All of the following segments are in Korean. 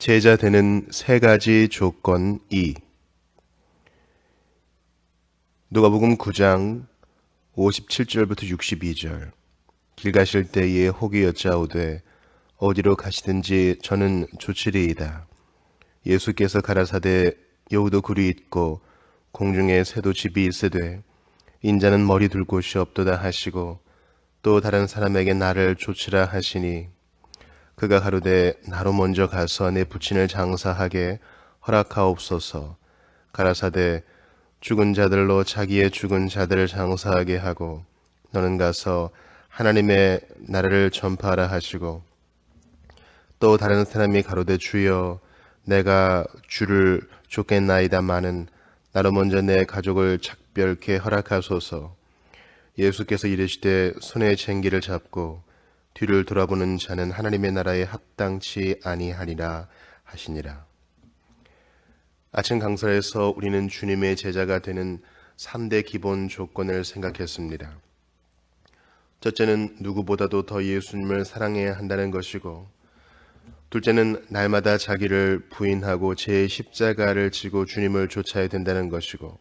제자 되는 세 가지 조건 2. 누가복음 9장 57절부터 62절. 길 가실 때에 혹이 여짜오되 어디로 가시든지 저는 좋으리이다. 예수께서 가라사대 여우도 굴이 있고 공중에 새도 집이 있으되 인자는 머리 둘 곳이 없도다 하시고 또 다른 사람에게 나를 좇으라 하시니 그가 가로되 나로 먼저 가서 내 부친을 장사하게 허락하옵소서. 가라사대 죽은 자들로 자기의 죽은 자들을 장사하게 하고 너는 가서 하나님의 나라를 전파하라 하시고 또 다른 사람이 가로되 주여 내가 주를 쫓겠나이다마는 나로 먼저 내 가족을 작별케 허락하소서. 예수께서 이르시되 손에 쟁기를 잡고 뒤를 돌아보는 자는 하나님의 나라에 합당치 아니하리라 하시니라. 아침 강설에서 우리는 주님의 제자가 되는 3대 기본 조건을 생각했습니다. 첫째는 누구보다도 더 예수님을 사랑해야 한다는 것이고, 둘째는 날마다 자기를 부인하고 제 십자가를 지고 주님을 쫓아야 된다는 것이고,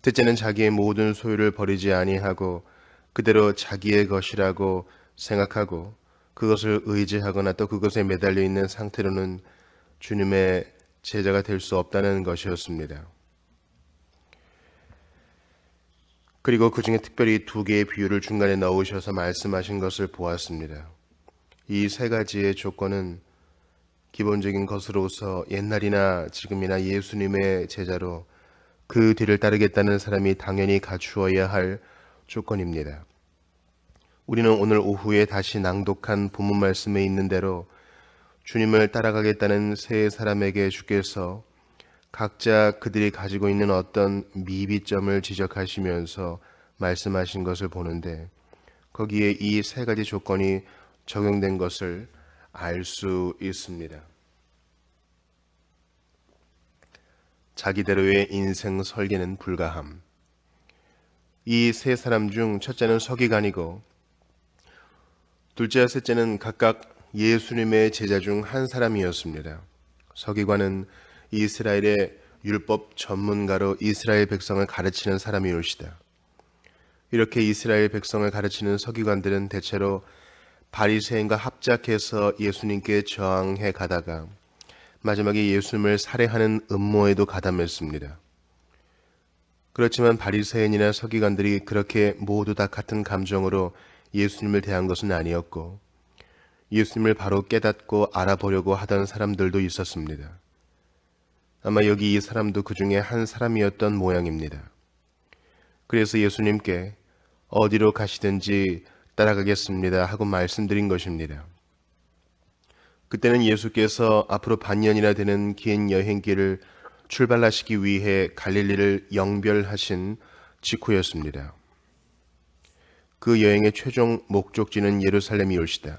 셋째는 자기의 모든 소유를 버리지 아니하고 그대로 자기의 것이라고 생각하고 그것을 의지하거나 또 그것에 매달려 있는 상태로는 주님의 제자가 될 수 없다는 것이었습니다. 그리고 그 중에 특별히 두 개의 비유를 중간에 넣으셔서 말씀하신 것을 보았습니다. 이 세 가지의 조건은 기본적인 것으로서 옛날이나 지금이나 예수님의 제자로 그 뒤를 따르겠다는 사람이 당연히 갖추어야 할 조건입니다. 우리는 오늘 오후에 다시 낭독한 본문 말씀에 있는 대로 주님을 따라가겠다는 세 사람에게 주께서 각자 그들이 가지고 있는 어떤 미비점을 지적하시면서 말씀하신 것을 보는데, 거기에 이 세 가지 조건이 적용된 것을 알 수 있습니다. 자기대로의 인생 설계는 불가함. 이 세 사람 중 첫째는 서기관이고 둘째와 셋째는 각각 예수님의 제자 중 한 사람이었습니다. 서기관은 이스라엘의 율법 전문가로 이스라엘 백성을 가르치는 사람이올시다. 이렇게 이스라엘 백성을 가르치는 서기관들은 대체로 바리새인과 합작해서 예수님께 저항해 가다가 마지막에 예수님을 살해하는 음모에도 가담했습니다. 그렇지만 바리새인이나 서기관들이 그렇게 모두 다 같은 감정으로 예수님을 대한 것은 아니었고, 예수님을 바로 깨닫고 알아보려고 하던 사람들도 있었습니다. 아마 여기 이 사람도 그 중에 한 사람이었던 모양입니다. 그래서 예수님께 어디로 가시든지 따라가겠습니다 하고 말씀드린 것입니다. 그때는 예수께서 앞으로 반년이나 되는 긴 여행길을 출발하시기 위해 갈릴리를 영별하신 직후였습니다. 그 여행의 최종 목적지는 예루살렘이올시다.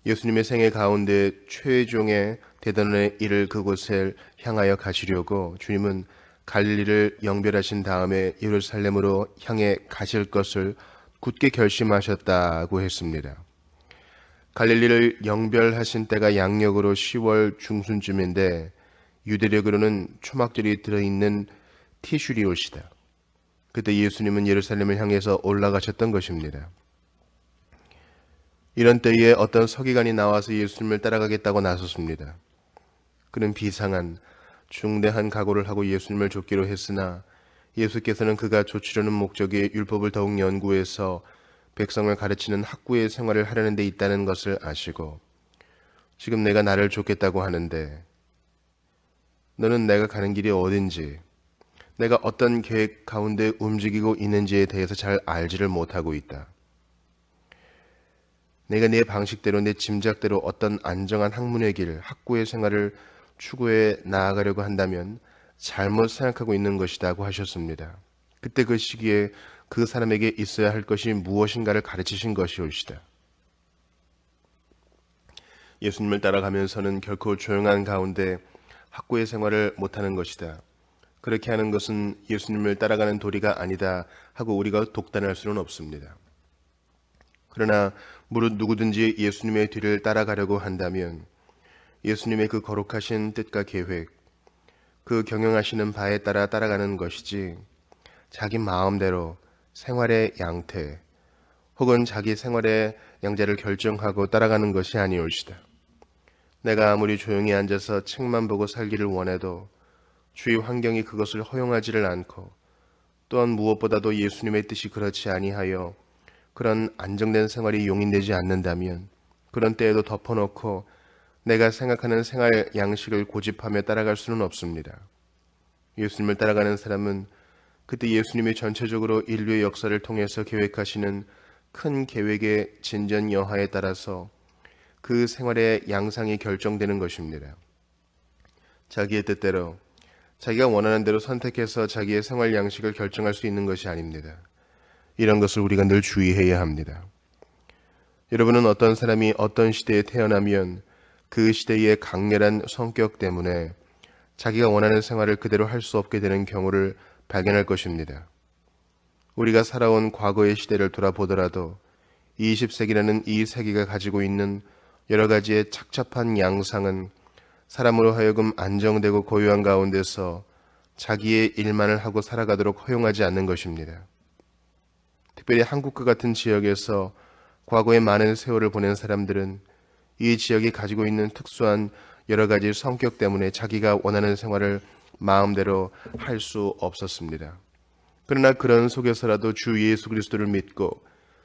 예수님의 생애 가운데 최종의 대단원의 일을 그곳을 향하여 가시려고 주님은 갈릴리를 영별하신 다음에 예루살렘으로 향해 가실 것을 굳게 결심하셨다고 했습니다. 갈릴리를 영별하신 때가 양력으로 10월 중순쯤인데 유대력으로는 초막절이 들어있는 티슈리올시다. 그때 예수님은 예루살렘을 향해서 올라가셨던 것입니다. 이런 때에 어떤 서기관이 나와서 예수님을 따라가겠다고 나섰습니다. 그는 비상한 중대한 각오를 하고 예수님을 좇기로 했으나 예수께서는 그가 좇으려는 목적이 율법을 더욱 연구해서 백성을 가르치는 학구의 생활을 하려는 데 있다는 것을 아시고, 지금 내가 나를 좇겠다고 하는데 너는 내가 가는 길이 어딘지, 내가 어떤 계획 가운데 움직이고 있는지에 대해서 잘 알지를 못하고 있다. 내가 내 방식대로 내 짐작대로 어떤 안정한 학문의 길, 학구의 생활을 추구해 나아가려고 한다면 잘못 생각하고 있는 것이다고 하셨습니다. 그때 그 시기에 그 사람에게 있어야 할 것이 무엇인가를 가르치신 것이올시다. 예수님을 따라가면서는 결코 조용한 가운데 학구의 생활을 못하는 것이다. 그렇게 하는 것은 예수님을 따라가는 도리가 아니다 하고 우리가 독단할 수는 없습니다. 그러나 무릇 누구든지 예수님의 뒤를 따라가려고 한다면 예수님의 그 거룩하신 뜻과 계획, 그 경영하시는 바에 따라 따라가는 것이지 자기 마음대로 생활의 양태 혹은 자기 생활의 양자를 결정하고 따라가는 것이 아니올시다. 내가 아무리 조용히 앉아서 책만 보고 살기를 원해도 주위 환경이 그것을 허용하지를 않고 또한 무엇보다도 예수님의 뜻이 그렇지 아니하여 그런 안정된 생활이 용인되지 않는다면 그런 때에도 덮어놓고 내가 생각하는 생활 양식을 고집하며 따라갈 수는 없습니다. 예수님을 따라가는 사람은 그때 예수님이 전체적으로 인류의 역사를 통해서 계획하시는 큰 계획의 진전 여하에 따라서 그 생활의 양상이 결정되는 것입니다. 자기의 뜻대로 자기가 원하는 대로 선택해서 자기의 생활 양식을 결정할 수 있는 것이 아닙니다. 이런 것을 우리가 늘 주의해야 합니다. 여러분은 어떤 사람이 어떤 시대에 태어나면 그 시대의 강렬한 성격 때문에 자기가 원하는 생활을 그대로 할 수 없게 되는 경우를 발견할 것입니다. 우리가 살아온 과거의 시대를 돌아보더라도 20세기라는 이 세기가 가지고 있는 여러 가지의 착잡한 양상은 사람으로 하여금 안정되고 고요한 가운데서 자기의 일만을 하고 살아가도록 허용하지 않는 것입니다. 특별히 한국과 같은 지역에서 과거에 많은 세월을 보낸 사람들은 이 지역이 가지고 있는 특수한 여러 가지 성격 때문에 자기가 원하는 생활을 마음대로 할 수 없었습니다. 그러나 그런 속에서라도 주 예수 그리스도를 믿고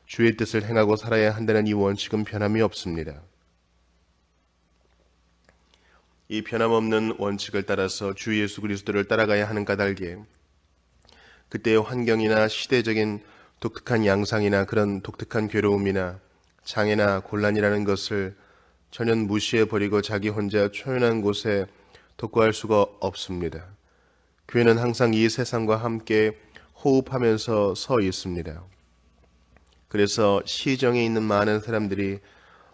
주의 뜻을 행하고 살아야 한다는 이 원칙은 변함이 없습니다. 이 변함없는 원칙을 따라서 주 예수 그리스도를 따라가야 하는 까닭에 그때의 환경이나 시대적인 독특한 양상이나 그런 독특한 괴로움이나 장애나 곤란이라는 것을 전혀 무시해버리고 자기 혼자 초연한 곳에 독거할 수가 없습니다. 교회는 항상 이 세상과 함께 호흡하면서 서 있습니다. 그래서 시정에 있는 많은 사람들이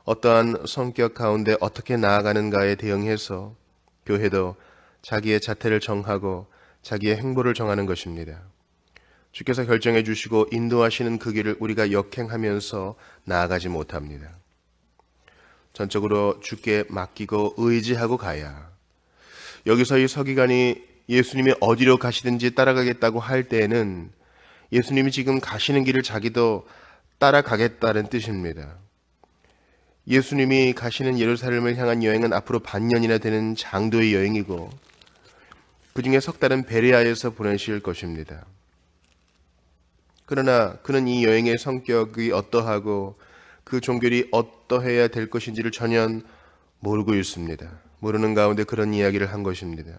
어떠한 성격 가운데 어떻게 나아가는가에 대응해서 교회도 자기의 자태를 정하고 자기의 행보를 정하는 것입니다. 주께서 결정해 주시고 인도하시는 그 길을 우리가 역행하면서 나아가지 못합니다. 전적으로 주께 맡기고 의지하고 가야. 여기서 이 서기관이 예수님이 어디로 가시든지 따라가겠다고 할 때에는 예수님이 지금 가시는 길을 자기도 따라가겠다는 뜻입니다. 예수님이 가시는 예루살렘을 향한 여행은 앞으로 반년이나 되는 장도의 여행이고 그 중에 석 달은 베레아에서 보내실 것입니다. 그러나 그는 이 여행의 성격이 어떠하고 그 종결이 어떠해야 될 것인지를 전혀 모르고 있습니다. 모르는 가운데 그런 이야기를 한 것입니다.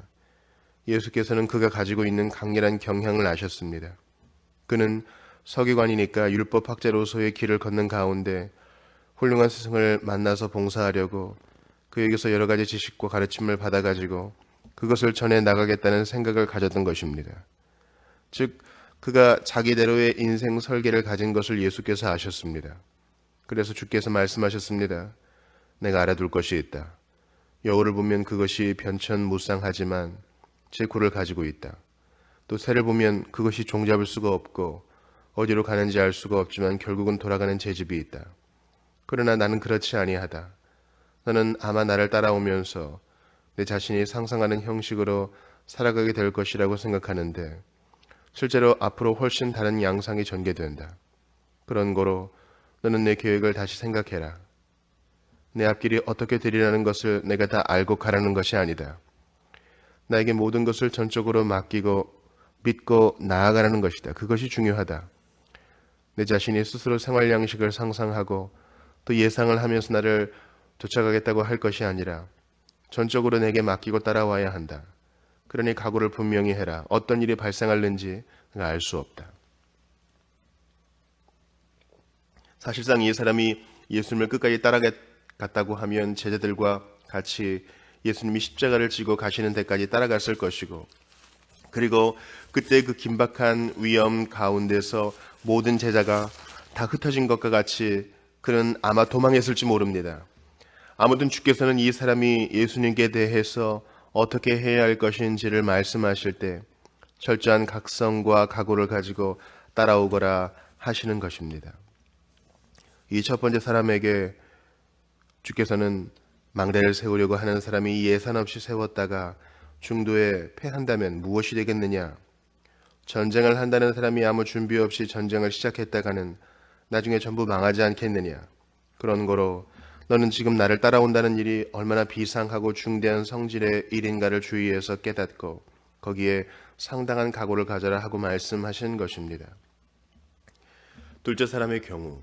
예수께서는 그가 가지고 있는 강렬한 경향을 아셨습니다. 그는 서기관이니까 율법학자로서의 길을 걷는 가운데 훌륭한 스승을 만나서 봉사하려고 그에게서 여러 가지 지식과 가르침을 받아가지고 그것을 전해 나가겠다는 생각을 가졌던 것입니다. 즉 그가 자기대로의 인생 설계를 가진 것을 예수께서 아셨습니다. 그래서 주께서 말씀하셨습니다. 내가 알아둘 것이 있다. 여우를 보면 그것이 변천무쌍하지만 제 굴을 가지고 있다. 또 새를 보면 그것이 종잡을 수가 없고 어디로 가는지 알 수가 없지만 결국은 돌아가는 제 집이 있다. 그러나 나는 그렇지 아니하다. 너는 아마 나를 따라오면서 내 자신이 상상하는 형식으로 살아가게 될 것이라고 생각하는데 실제로 앞으로 훨씬 다른 양상이 전개된다. 그런 거로 너는 내 계획을 다시 생각해라. 내 앞길이 어떻게 되리라는 것을 내가 다 알고 가라는 것이 아니다. 나에게 모든 것을 전적으로 맡기고 믿고 나아가라는 것이다. 그것이 중요하다. 내 자신이 스스로 생활 양식을 상상하고 또 예상을 하면서 나를 쫓아가겠다고 할 것이 아니라 전적으로 내게 맡기고 따라와야 한다. 그러니 각오를 분명히 해라. 어떤 일이 발생할는지 내가 알 수 없다. 사실상 이 사람이 예수님을 끝까지 따라갔다고 하면 제자들과 같이 예수님이 십자가를 지고 가시는 데까지 따라갔을 것이고 그리고 그때 그 긴박한 위험 가운데서 모든 제자가 다 흩어진 것과 같이 그는 아마 도망했을지 모릅니다. 아무튼 주께서는 이 사람이 예수님께 대해서 어떻게 해야 할 것인지를 말씀하실 때 철저한 각성과 각오를 가지고 따라오거라 하시는 것입니다. 이 첫 번째 사람에게 주께서는 망대를 세우려고 하는 사람이 예산 없이 세웠다가 중도에 패한다면 무엇이 되겠느냐? 전쟁을 한다는 사람이 아무 준비 없이 전쟁을 시작했다가는 나중에 전부 망하지 않겠느냐? 그런 거로 너는 지금 나를 따라온다는 일이 얼마나 비상하고 중대한 성질의 일인가를 주의해서 깨닫고 거기에 상당한 각오를 가져라 하고 말씀하신 것입니다. 둘째 사람의 경우,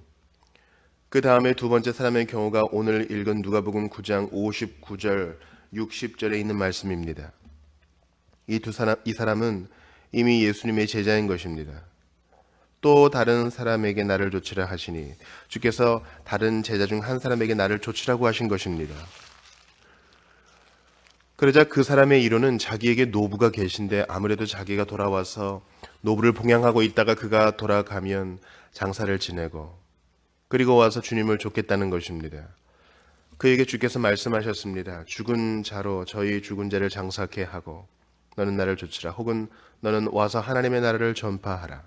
그 다음에 두 번째 사람의 경우가 오늘 읽은 누가복음 9장 59절 60절에 있는 말씀입니다. 이 사람은 이미 예수님의 제자인 것입니다. 또 다른 사람에게 나를 좇으라 하시니 주께서 다른 제자 중 한 사람에게 나를 좇으라고 하신 것입니다. 그러자 그 사람의 이론은 자기에게 노부가 계신데 아무래도 자기가 돌아와서 노부를 봉양하고 있다가 그가 돌아가면 장사를 지내고 그리고 와서 주님을 좇겠다는 것입니다. 그에게 주께서 말씀하셨습니다. 죽은 자로 저희 죽은 자를 장사케 하고 너는 나를 좇으라. 혹은 너는 와서 하나님의 나라를 전파하라.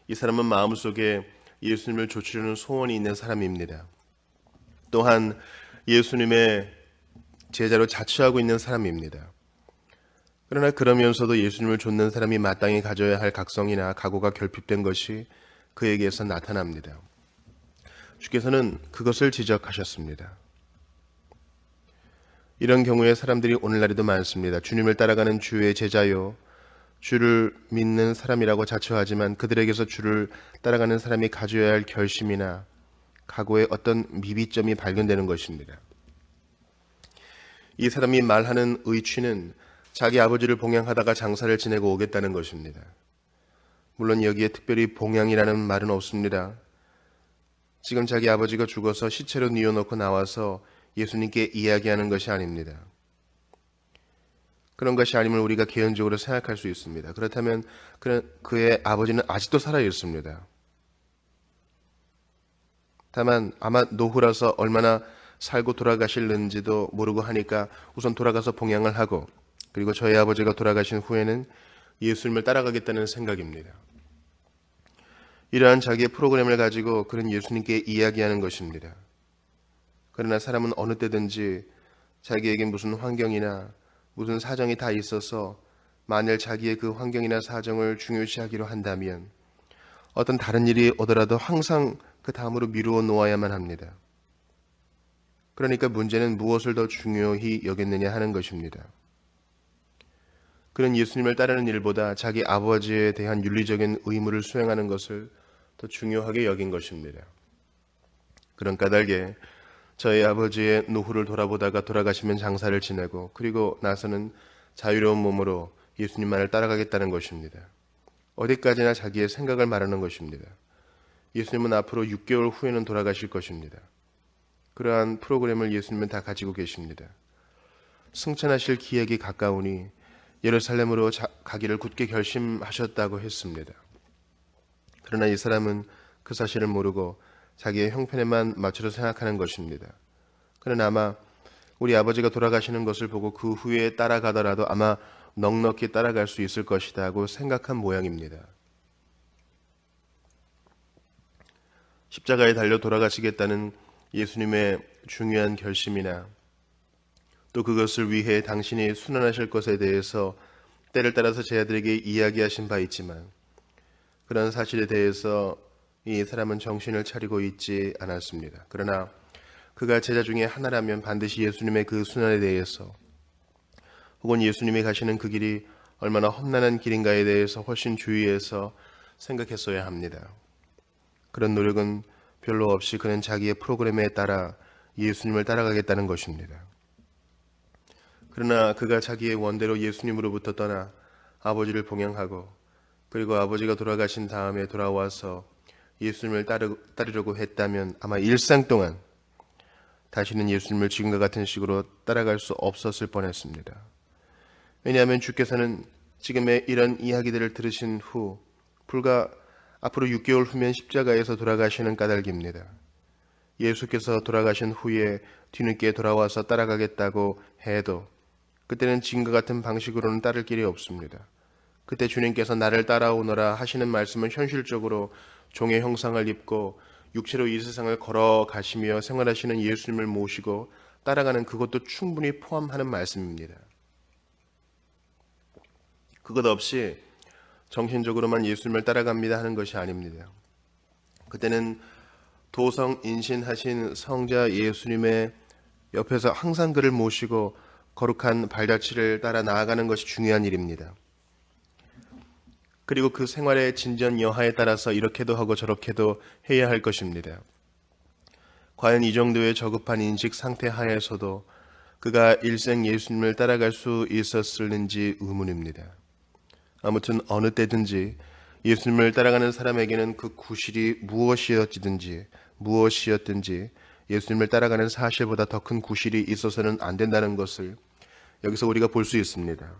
이 사람은 마음속에 예수님을 좇으려는 소원이 있는 사람입니다. 또한 예수님의 제자로 자처하고 있는 사람입니다. 그러나 그러면서도 예수님을 좇는 사람이 마땅히 가져야 할 각성이나 각오가 결핍된 것이 그에게서 나타납니다. 주께서는 그것을 지적하셨습니다. 이런 경우에 사람들이 오늘날에도 많습니다. 주님을 따라가는 주의 제자요, 주를 믿는 사람이라고 자처하지만 그들에게서 주를 따라가는 사람이 가져야 할 결심이나 각오에 어떤 미비점이 발견되는 것입니다. 이 사람이 말하는 의취는 자기 아버지를 봉양하다가 장사를 지내고 오겠다는 것입니다. 물론 여기에 특별히 봉양이라는 말은 없습니다. 지금 자기 아버지가 죽어서 시체로 뉘어놓고 나와서 예수님께 이야기하는 것이 아닙니다. 그런 것이 아님을 우리가 개연적으로 생각할 수 있습니다. 그렇다면 그의 아버지는 아직도 살아 있습니다. 다만 아마 노후라서 얼마나 살고 돌아가실는지도 모르고 하니까 우선 돌아가서 봉양을 하고 그리고 저희 아버지가 돌아가신 후에는 예수님을 따라가겠다는 생각입니다. 이러한 자기의 프로그램을 가지고 그런 예수님께 이야기하는 것입니다. 그러나 사람은 어느 때든지 자기에게 무슨 환경이나 무슨 사정이 다 있어서 만일 자기의 그 환경이나 사정을 중요시하기로 한다면 어떤 다른 일이 오더라도 항상 그 다음으로 미루어 놓아야만 합니다. 그러니까 문제는 무엇을 더 중요히 여겼느냐 하는 것입니다. 그는 예수님을 따르는 일보다 자기 아버지에 대한 윤리적인 의무를 수행하는 것을 더 중요하게 여긴 것입니다. 그런 까닭에 저희 아버지의 노후를 돌아보다가 돌아가시면 장사를 지내고 그리고 나서는 자유로운 몸으로 예수님만을 따라가겠다는 것입니다. 어디까지나 자기의 생각을 말하는 것입니다. 예수님은 앞으로 6개월 후에는 돌아가실 것입니다. 그러한 프로그램을 예수님은 다 가지고 계십니다. 승천하실 기약이 가까우니 예루살렘으로 가기를 굳게 결심하셨다고 했습니다. 그러나 이 사람은 그 사실을 모르고 자기의 형편에만 맞춰서 생각하는 것입니다. 그러나 아마 우리 아버지가 돌아가시는 것을 보고 그 후에 따라가더라도 아마 넉넉히 따라갈 수 있을 것이다 하고 생각한 모양입니다. 십자가에 달려 돌아가시겠다는 예수님의 중요한 결심이나 또 그것을 위해 당신이 순환하실 것에 대해서 때를 따라서 제자들에게 이야기하신 바 있지만 그런 사실에 대해서 이 사람은 정신을 차리고 있지 않았습니다. 그러나 그가 제자 중에 하나라면 반드시 예수님의 그 순환에 대해서 혹은 예수님이 가시는 그 길이 얼마나 험난한 길인가에 대해서 훨씬 주의해서 생각했어야 합니다. 그런 노력은 별로 없이 그는 자기의 프로그램에 따라 예수님을 따라가겠다는 것입니다. 그러나 그가 자기의 원대로 예수님으로부터 떠나 아버지를 봉양하고 그리고 아버지가 돌아가신 다음에 돌아와서 예수님을 따르려고 했다면 아마 일상 동안 다시는 예수님을 지금과 같은 식으로 따라갈 수 없었을 뻔했습니다. 왜냐하면 주께서는 지금의 이런 이야기들을 들으신 후 불과 앞으로 6개월 후면 십자가에서 돌아가시는 까닭입니다. 예수께서 돌아가신 후에 뒤늦게 돌아와서 따라가겠다고 해도 그때는 지금과 같은 방식으로는 따를 길이 없습니다. 그때 주님께서 나를 따라오너라 하시는 말씀은 현실적으로 종의 형상을 입고 육체로 이 세상을 걸어가시며 생활하시는 예수님을 모시고 따라가는 그것도 충분히 포함하는 말씀입니다. 그것 없이 정신적으로만 예수님을 따라갑니다 하는 것이 아닙니다. 그때는 도성인신하신 성자 예수님의 옆에서 항상 그를 모시고 거룩한 발자취를 따라 나아가는 것이 중요한 일입니다. 그리고 그 생활의 진전 여하에 따라서 이렇게도 하고 저렇게도 해야 할 것입니다. 과연 이 정도의 저급한 인식 상태 하에서도 그가 일생 예수님을 따라갈 수 있었을는지 의문입니다. 아무튼 어느 때든지 예수님을 따라가는 사람에게는 그 구실이 무엇이었든지 예수님을 따라가는 사실보다 더 큰 구실이 있어서는 안 된다는 것을 여기서 우리가 볼 수 있습니다.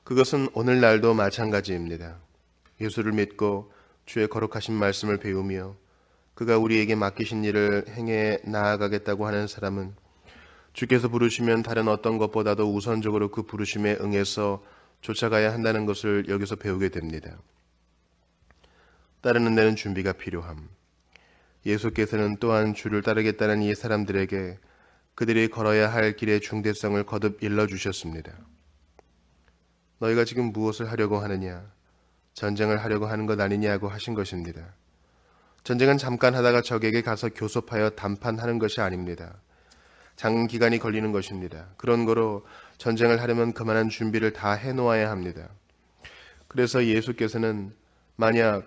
그것은 오늘날도 마찬가지입니다. 예수를 믿고 주의 거룩하신 말씀을 배우며 그가 우리에게 맡기신 일을 행해 나아가겠다고 하는 사람은 주께서 부르시면 다른 어떤 것보다도 우선적으로 그 부르심에 응해서 쫓아가야 한다는 것을 여기서 배우게 됩니다. 따르는 데는 준비가 필요함. 예수께서는 또한 주를 따르겠다는 이 사람들에게 그들이 걸어야 할 길의 중대성을 거듭 일러주셨습니다. 너희가 지금 무엇을 하려고 하느냐? 전쟁을 하려고 하는 것 아니냐고 하신 것입니다. 전쟁은 잠깐 하다가 적에게 가서 교섭하여 담판하는 것이 아닙니다. 장기간이 걸리는 것입니다. 그런 거로 전쟁을 하려면 그만한 준비를 다 해놓아야 합니다. 그래서 예수께서는 만약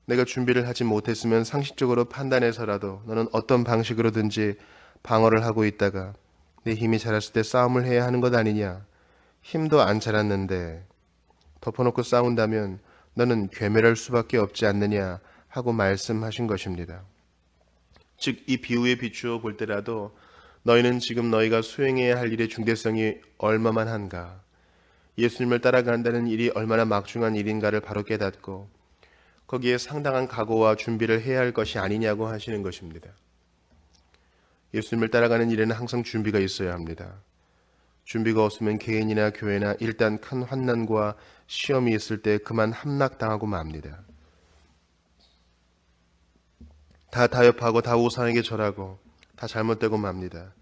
내가 준비를 하지 못했으면 상식적으로 판단해서라도 너는 어떤 방식으로든지 방어를 하고 있다가 내 힘이 자랐을 때 싸움을 해야 하는 것 아니냐. 힘도 안 자랐는데 덮어놓고 싸운다면 너는 괴멸할 수밖에 없지 않느냐 하고 말씀하신 것입니다. 즉 이 비유에 비추어 볼 때라도 너희는 지금 너희가 수행해야 할 일의 중대성이 얼마만 한가, 예수님을 따라간다는 일이 얼마나 막중한 일인가를 바로 깨닫고 거기에 상당한 각오와 준비를 해야 할 것이 아니냐고 하시는 것입니다. 예수님을 따라가는 일에는 항상 준비가 있어야 합니다. 준비가 없으면 개인이나 교회나 일단 큰 환난과 시험이 있을 때 그만 함락당하고 맙니다. 다 타협하고 다 우상에게 절하고 다 잘못되고 맙니다.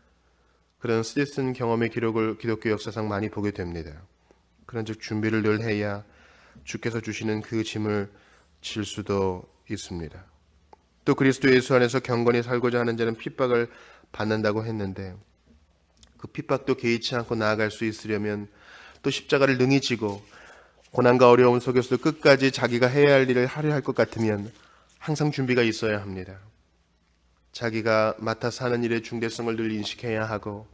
그런 쓰디쓴 경험의 기록을 기독교 역사상 많이 보게 됩니다. 그런즉 준비를 늘 해야 주께서 주시는 그 짐을 질 수도 있습니다. 또 그리스도 예수 안에서 경건히 살고자 하는 자는 핍박을 받는다고 했는데 그 핍박도 개의치 않고 나아갈 수 있으려면 또 십자가를 능히 지고 고난과 어려움 속에서도 끝까지 자기가 해야 할 일을 하려 할 것 같으면 항상 준비가 있어야 합니다. 자기가 맡아서 하는 일의 중대성을 늘 인식해야 하고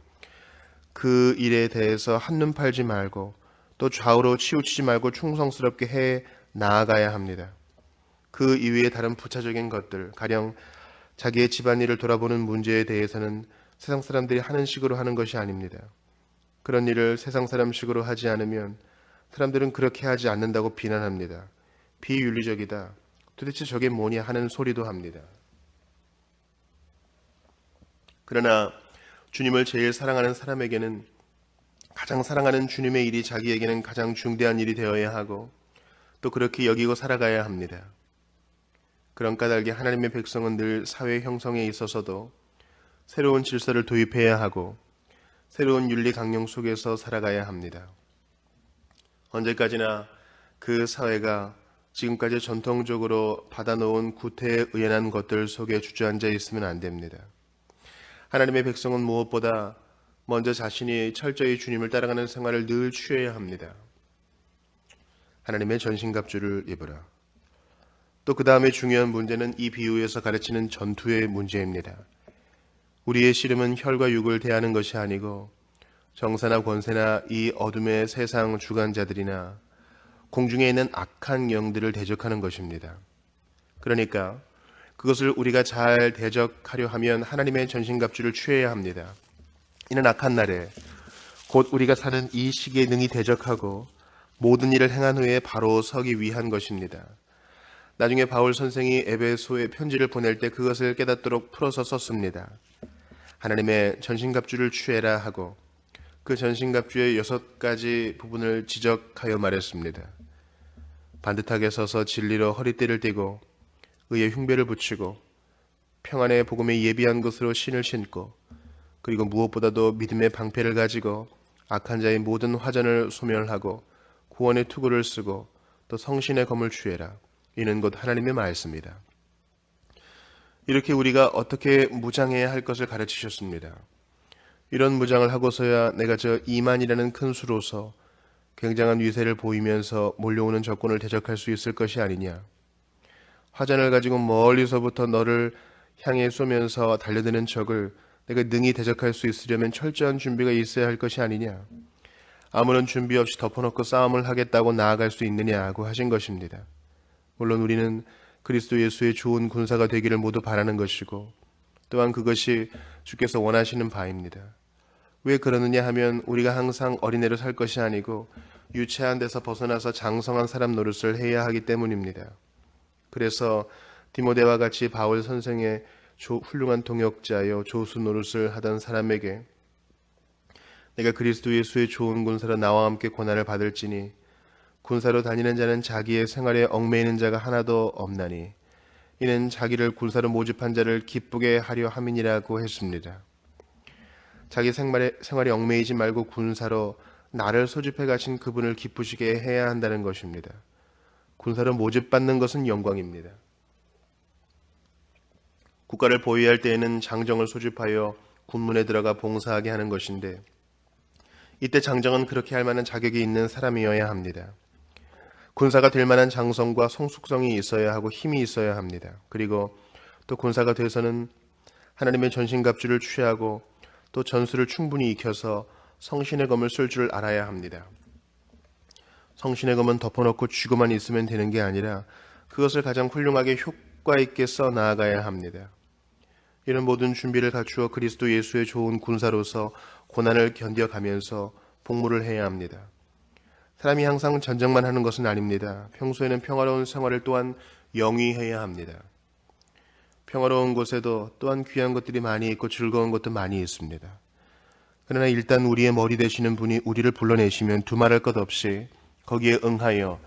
그 일에 대해서 한눈 팔지 말고 또 좌우로 치우치지 말고 충성스럽게 해 나아가야 합니다. 그 이외의 다른 부차적인 것들, 가령 자기의 집안일을 돌아보는 문제에 대해서는 세상 사람들이 하는 식으로 하는 것이 아닙니다. 그런 일을 세상 사람식으로 하지 않으면 사람들은 그렇게 하지 않는다고 비난합니다. 비윤리적이다. 도대체 저게 뭐냐 하는 소리도 합니다. 그러나 주님을 제일 사랑하는 사람에게는 가장 사랑하는 주님의 일이 자기에게는 가장 중대한 일이 되어야 하고 또 그렇게 여기고 살아가야 합니다. 그런 까닭에 하나님의 백성은 늘 사회 형성에 있어서도 새로운 질서를 도입해야 하고 새로운 윤리 강령 속에서 살아가야 합니다. 언제까지나 그 사회가 지금까지 전통적으로 받아놓은 구태에 의연한 것들 속에 주저앉아 있으면 안 됩니다. 하나님의 백성은 무엇보다 먼저 자신이 철저히 주님을 따라가는 생활을 늘 취해야 합니다. 하나님의 전신갑주를 입으라. 또 그 다음에 중요한 문제는 이 비유에서 가르치는 전투의 문제입니다. 우리의 씨름은 혈과 육을 대하는 것이 아니고 정사나 권세나 이 어둠의 세상 주관자들이나 공중에 있는 악한 영들을 대적하는 것입니다. 그러니까 그것을 우리가 잘 대적하려 하면 하나님의 전신갑주를 취해야 합니다. 이는 악한 날에 곧 우리가 사는 이 시기에 능히 대적하고 모든 일을 행한 후에 바로 서기 위한 것입니다. 나중에 바울 선생이 에베소에 편지를 보낼 때 그것을 깨닫도록 풀어서 썼습니다. 하나님의 전신갑주를 취해라 하고 그 전신갑주의 6가지 부분을 지적하여 말했습니다. 반듯하게 서서 진리로 허리띠를 띠고 의에 흉배를 붙이고 평안의 복음에 예비한 것으로 신을 신고, 그리고 무엇보다도 믿음의 방패를 가지고 악한 자의 모든 화전을 소멸하고 구원의 투구를 쓰고 또 성신의 검을 취해라. 이는 곧 하나님의 말씀이다. 이렇게 우리가 어떻게 무장해야 할 것을 가르치셨습니다. 이런 무장을 하고서야 내가 저 이만이라는 큰 수로서 굉장한 위세를 보이면서 몰려오는 적군을 대적할 수 있을 것이 아니냐. 화전을 가지고 멀리서부터 너를 향해 쏘면서 달려드는 적을 내가 능히 대적할 수 있으려면 철저한 준비가 있어야 할 것이 아니냐. 아무런 준비 없이 덮어놓고 싸움을 하겠다고 나아갈 수 있느냐고 하신 것입니다. 물론 우리는 그리스도 예수의 좋은 군사가 되기를 모두 바라는 것이고 또한 그것이 주께서 원하시는 바입니다. 왜 그러느냐 하면 우리가 항상 어린애로 살 것이 아니고 유치한 데서 벗어나서 장성한 사람 노릇을 해야 하기 때문입니다. 그래서 디모데와 같이 바울 선생의 훌륭한 동역자여 조수 노릇을 하던 사람에게 내가 그리스도 예수의 좋은 군사로 나와 함께 고난을 받을지니 군사로 다니는 자는 자기의 생활에 얽매이는 자가 하나도 없나니 이는 자기를 군사로 모집한 자를 기쁘게 하려 함이니라고 했습니다. 자기 생활에 얽매이지 말고 군사로 나를 소집해 가신 그분을 기쁘시게 해야 한다는 것입니다. 군사로 모집받는 것은 영광입니다. 국가를 보위할 때에는 장정을 소집하여 군문에 들어가 봉사하게 하는 것인데 이때 장정은 그렇게 할 만한 자격이 있는 사람이어야 합니다. 군사가 될 만한 장성과 성숙성이 있어야 하고 힘이 있어야 합니다. 그리고 또 군사가 돼서는 하나님의 전신갑주를 취하고 또 전술을 충분히 익혀서 성신의 검을 쓸 줄 알아야 합니다. 성신의 검은 덮어놓고 쥐고만 있으면 되는 게 아니라 그것을 가장 훌륭하게 효과 있게 써 나아가야 합니다. 이런 모든 준비를 갖추어 그리스도 예수의 좋은 군사로서 고난을 견뎌가면서 복무를 해야 합니다. 사람이 항상 전쟁만 하는 것은 아닙니다. 평소에는 평화로운 생활을 또한 영위해야 합니다. 평화로운 곳에도 또한 귀한 것들이 많이 있고 즐거운 것도 많이 있습니다. 그러나 일단 우리의 머리 되시는 분이 우리를 불러내시면 두말할 것 없이 거기에 응하여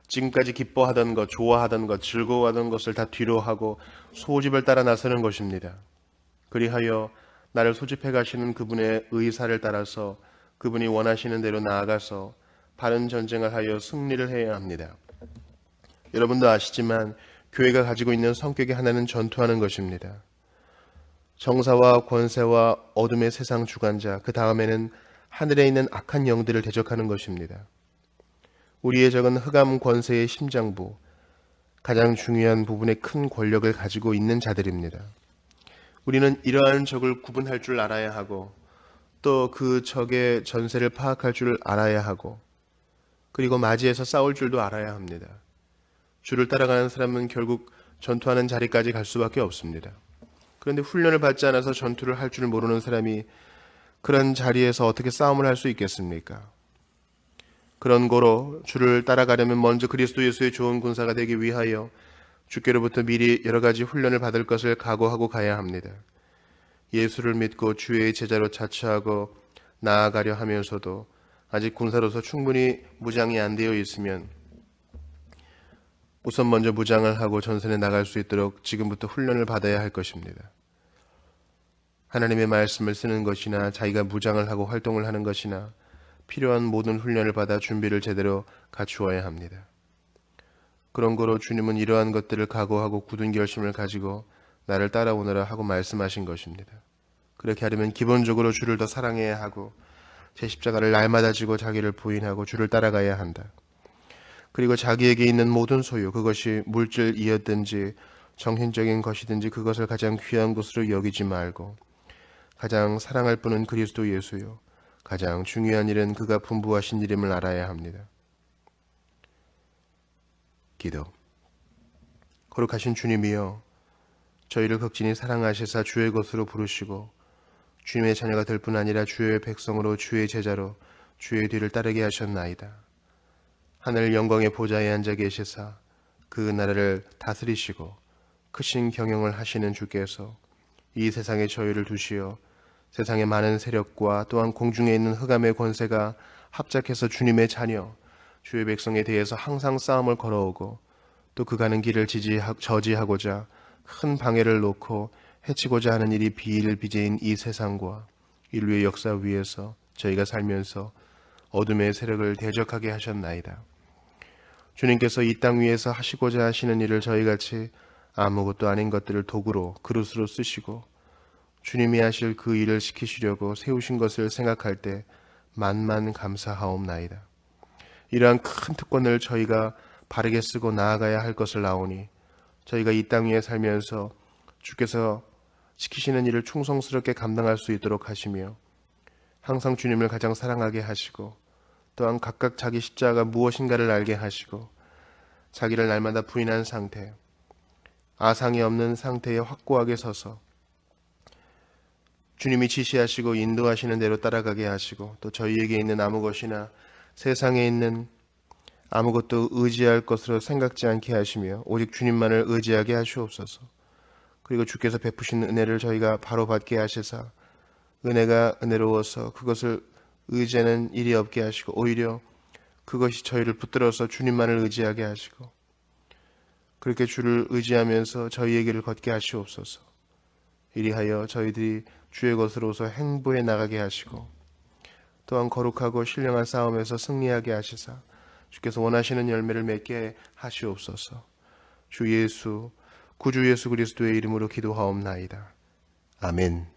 지금까지 기뻐하던 것, 좋아하던 것, 즐거워하던 것을 다 뒤로 하고 소집을 따라 나서는 것입니다. 그리하여 나를 소집해 가시는 그분의 의사를 따라서 그분이 원하시는 대로 나아가서 바른 전쟁을 하여 승리를 해야 합니다. 여러분도 아시지만 교회가 가지고 있는 성격의 하나는 전투하는 것입니다. 정사와 권세와 어둠의 세상 주관자, 그 다음에는 하늘에 있는 악한 영들을 대적하는 것입니다. 우리의 적은 흑암 권세의 심장부, 가장 중요한 부분에 큰 권력을 가지고 있는 자들입니다. 우리는 이러한 적을 구분할 줄 알아야 하고 또 그 적의 전세를 파악할 줄 알아야 하고 그리고 맞이해서 싸울 줄도 알아야 합니다. 주를 따라가는 사람은 결국 전투하는 자리까지 갈 수밖에 없습니다. 그런데 훈련을 받지 않아서 전투를 할 줄 모르는 사람이 그런 자리에서 어떻게 싸움을 할 수 있겠습니까? 그런 고로 주를 따라가려면 먼저 그리스도 예수의 좋은 군사가 되기 위하여 주께로부터 미리 여러 가지 훈련을 받을 것을 각오하고 가야 합니다. 예수를 믿고 주의 제자로 자처하고 나아가려 하면서도 아직 군사로서 충분히 무장이 안 되어 있으면 우선 먼저 무장을 하고 전선에 나갈 수 있도록 지금부터 훈련을 받아야 할 것입니다. 하나님의 말씀을 쓰는 것이나 자기가 무장을 하고 활동을 하는 것이나 필요한 모든 훈련을 받아 준비를 제대로 갖추어야 합니다. 그런 거로 주님은 이러한 것들을 각오하고 굳은 결심을 가지고 나를 따라오너라 하고 말씀하신 것입니다. 그렇게 하려면 기본적으로 주를 더 사랑해야 하고 제 십자가를 날마다 지고 자기를 부인하고 주를 따라가야 한다. 그리고 자기에게 있는 모든 소유, 그것이 물질이었든지 정신적인 것이든지 그것을 가장 귀한 것으로 여기지 말고 가장 사랑할 분은 그리스도 예수요. 가장 중요한 일은 그가 분부하신 일임을 알아야 합니다. 기도. 거룩하신 주님이여, 저희를 극진히 사랑하시사 주의 것으로 부르시고 주님의 자녀가 될 뿐 아니라 주의 백성으로 주의 제자로 주의 뒤를 따르게 하셨나이다. 하늘 영광의 보좌에 앉아 계시사 그 나라를 다스리시고 크신 경영을 하시는 주께서 이 세상에 저희를 두시어 세상의 많은 세력과 또한 공중에 있는 흑암의 권세가 합작해서 주님의 자녀, 주의 백성에 대해서 항상 싸움을 걸어오고 또 그 가는 길을 저지하고자 큰 방해를 놓고 해치고자 하는 일이 비일비재인 이 세상과 인류의 역사 위에서 저희가 살면서 어둠의 세력을 대적하게 하셨나이다. 주님께서 이 땅 위에서 하시고자 하시는 일을 저희같이 아무것도 아닌 것들을 도구로 그릇으로 쓰시고 주님이 하실 그 일을 시키시려고 세우신 것을 생각할 때 만만 감사하옵나이다. 이러한 큰 특권을 저희가 바르게 쓰고 나아가야 할 것을 아오니 저희가 이 땅 위에 살면서 주께서 시키시는 일을 충성스럽게 감당할 수 있도록 하시며 항상 주님을 가장 사랑하게 하시고 또한 각각 자기 십자가가 무엇인가를 알게 하시고 자기를 날마다 부인한 상태, 아상이 없는 상태에 확고하게 서서 주님이 지시하시고 인도하시는 대로 따라가게 하시고 또 저희에게 있는 아무 것이나 세상에 있는 아무것도 의지할 것으로 생각지 않게 하시며 오직 주님만을 의지하게 하시옵소서. 그리고 주께서 베푸신 은혜를 저희가 바로 받게 하시사 은혜가 은혜로워서 그것을 의지하는 일이 없게 하시고 오히려 그것이 저희를 붙들어서 주님만을 의지하게 하시고 그렇게 주를 의지하면서 저희의 길을 걷게 하시옵소서. 이리하여 저희들이 주의 것으로서 행보해 나가게 하시고 또한 거룩하고 신령한 싸움에서 승리하게 하시사 주께서 원하시는 열매를 맺게 하시옵소서. 주 예수 구주 예수 그리스도의 이름으로 기도하옵나이다. 아멘.